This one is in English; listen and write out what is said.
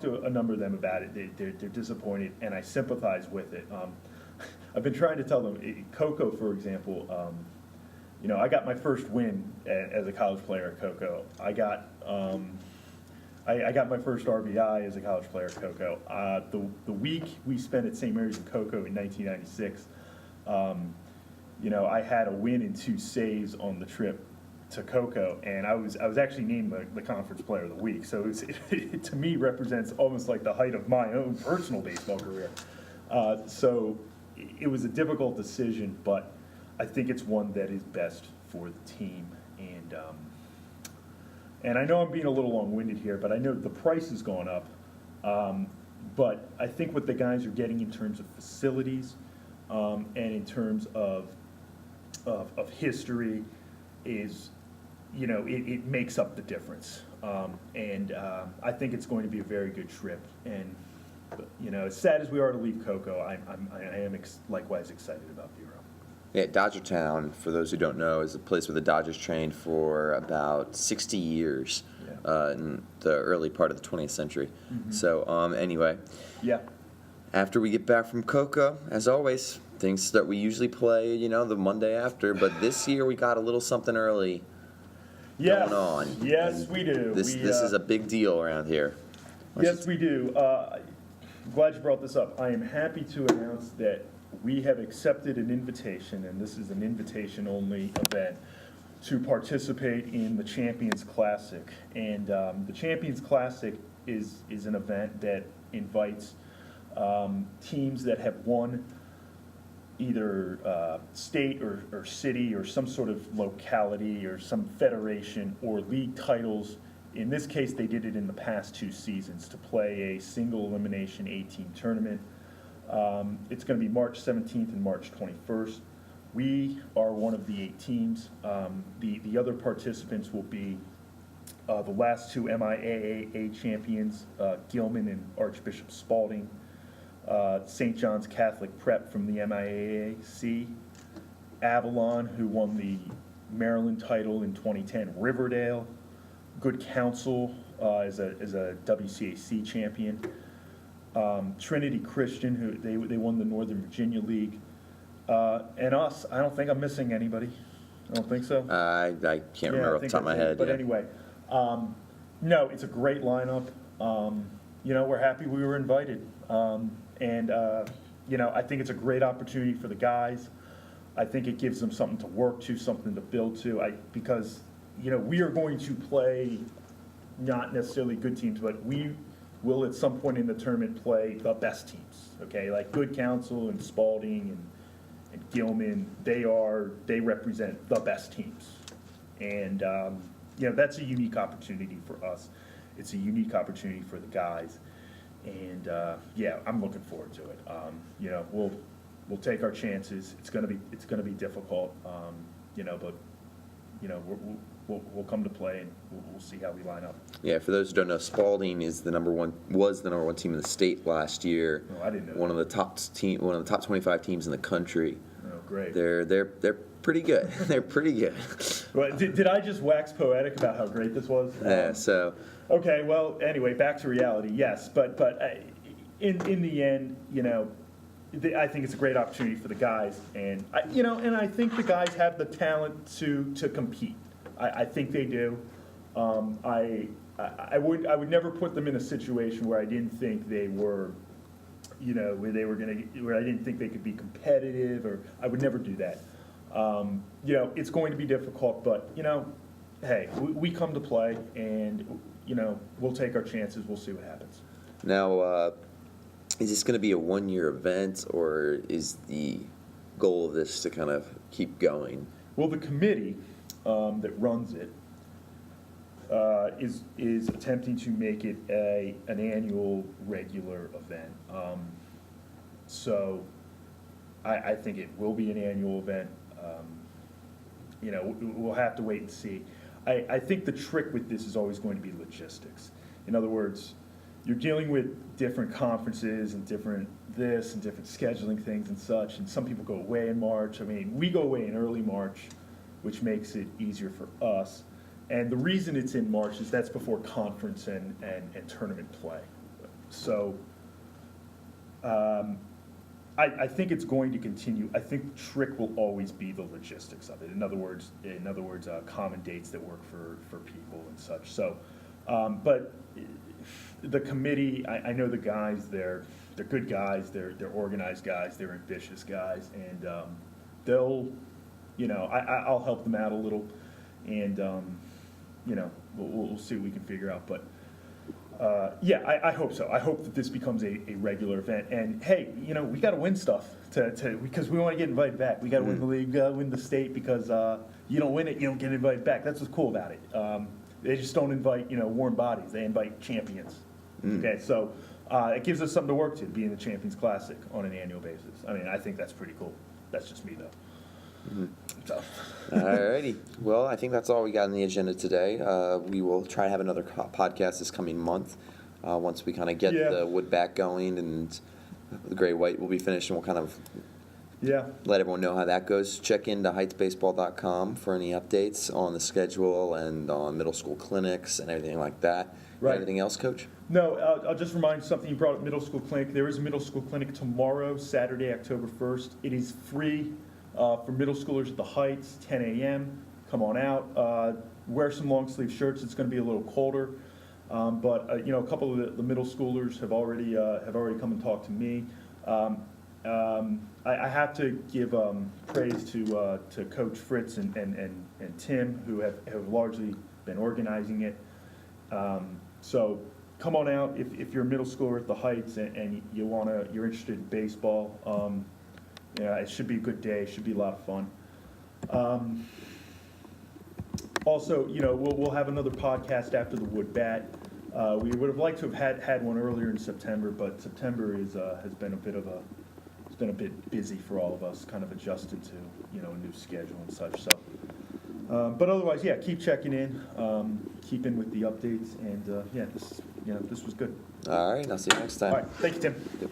to a number of them about it. They're disappointed, and I sympathize with it. I've been trying to tell them, Coco, for example, I got my first win as a college player at Coco. I got my first RBI as a college player at Coco. The week we spent at St. Mary's in Coco in 1996, I had a win and 2 saves on the trip to Coco, and I was actually named the conference player of the week. So it to me represents almost like the height of my own personal baseball career. So it was a difficult decision, but I think it's one that is best for the team. And I know I'm being a little long-winded here, but I know the price has gone up. But I think what the guys are getting in terms of facilities and in terms of history is, it makes up the difference. I think it's going to be a very good trip. And, as sad as we are to leave Coco, I am likewise excited about Vero. Yeah, Dodgertown, for those who don't know, is a place where the Dodgers trained for about 60 years in the early part of the 20th century. Mm-hmm. So, anyway. Yeah. After we get back from Coco, as always, things that we usually play, the Monday after. But this year we got a little something early going on. Yes, and we do. This is a big deal around here. Yes, we do. Glad you brought this up. I am happy to announce that we have accepted an invitation, and this is an invitation-only event, to participate in the Champions Classic. And the Champions Classic is an event that invites teams that have won either state or city or some sort of locality or some federation or league titles. In this case, they did it in the past 2 seasons to play a single elimination 8-team tournament. It's going to be March 17th and March 21st. We are one of the 8 teams. The other participants will be the last 2 MIAA champions, Gilman and Archbishop Spalding, St. John's Catholic Prep from the MIAA-C, Avalon, who won the Maryland title in 2010, Riverdale, Good Counsel is a WCAC champion, Trinity Christian, who they won the Northern Virginia League, and us. I don't think I'm missing anybody. I don't think so. I can't remember off the top of my head. But anyway, no, it's a great lineup. We're happy we were invited, and I think it's a great opportunity for the guys. I think it gives them something to work to, something to build to. Because we are going to play not necessarily good teams, but we will at some point in the tournament play the best teams, okay? Like Good Counsel and Spalding and Gilman, they represent the best teams. And, that's a unique opportunity for us. It's a unique opportunity for the guys. And, I'm looking forward to it. We'll take our chances. It's gonna be difficult, but we'll come to play, and we'll see how we line up. Yeah, for those who don't know, Spalding was the number one team in the state last year. Oh, I didn't know. One of the top 25 teams in the country. Oh, great. They're pretty good. They're pretty good. Well, did I just wax poetic about how great this was? Yeah. So. Okay. Well, anyway, back to reality. Yes, but in the end, I think it's a great opportunity for the guys, and I think the guys have the talent to compete. I think they do. I would never put them in a situation where I didn't think they were, where I didn't think they could be competitive, or I would never do that. It's going to be difficult, but hey, we come to play, and we'll take our chances. We'll see what happens. Now, is this going to be a one-year event, or is the goal of this to kind of keep going? Well, the committee that runs it is attempting to make it an annual regular event. So I think it will be an annual event. We'll have to wait and see. I think the trick with this is always going to be logistics. In other words, you're dealing with different conferences and different this and different scheduling things and such, and some people go away in March. I mean, we go away in early March, which makes it easier for us. And the reason it's in March is that's before conference and tournament play. So I think it's going to continue. I think the trick will always be the logistics of it. In other words, common dates that work for people and such. So, but the committee, I know the guys, they're good guys, they're organized guys, they're ambitious guys, and they'll, I'll help them out a little, and we'll see what we can figure out. But yeah, I hope so. I hope that this becomes a regular event. And hey, we got to win stuff because we want to get invited back. We got to win the league, win the state, because you don't win it, you don't get invited back. That's what's cool about it. They just don't invite warm bodies. They invite champions. Okay, so it gives us something to work to, being the Champions Classic on an annual basis. I mean, I think that's pretty cool. That's just me, though. So. Alrighty. Well, I think that's all we got on the agenda today. We will try to have another podcast this coming month once we kind of get the wood back going, and the gray white will be finished, and we'll kind of let everyone know how that goes. Check into heightsbaseball.com for any updates on the schedule and on middle school clinics and everything like that. Right. Anything else, Coach? No, I'll just remind you something. You brought up middle school clinic. There is a middle school clinic tomorrow, Saturday, October 1st. It is free for middle schoolers at the Heights, 10 a.m. Come on out. Wear some long sleeve shirts. It's going to be a little colder, but a couple of the middle schoolers have already come and talked to me. I have to give praise to Coach Fritz and Tim, who have largely been organizing it. So come on out if you're a middle schooler at the Heights and you're interested in baseball. It should be a good day. It should be a lot of fun. Also, we'll have another podcast after the wood bat. We would have liked to have had one earlier in September, but September has been a bit busy for all of us, kind of adjusted to a new schedule and such. So, but otherwise, keep checking in, keep in with the updates, and this was good. All right, I'll see you next time. All right, thank you, Tim. Yep.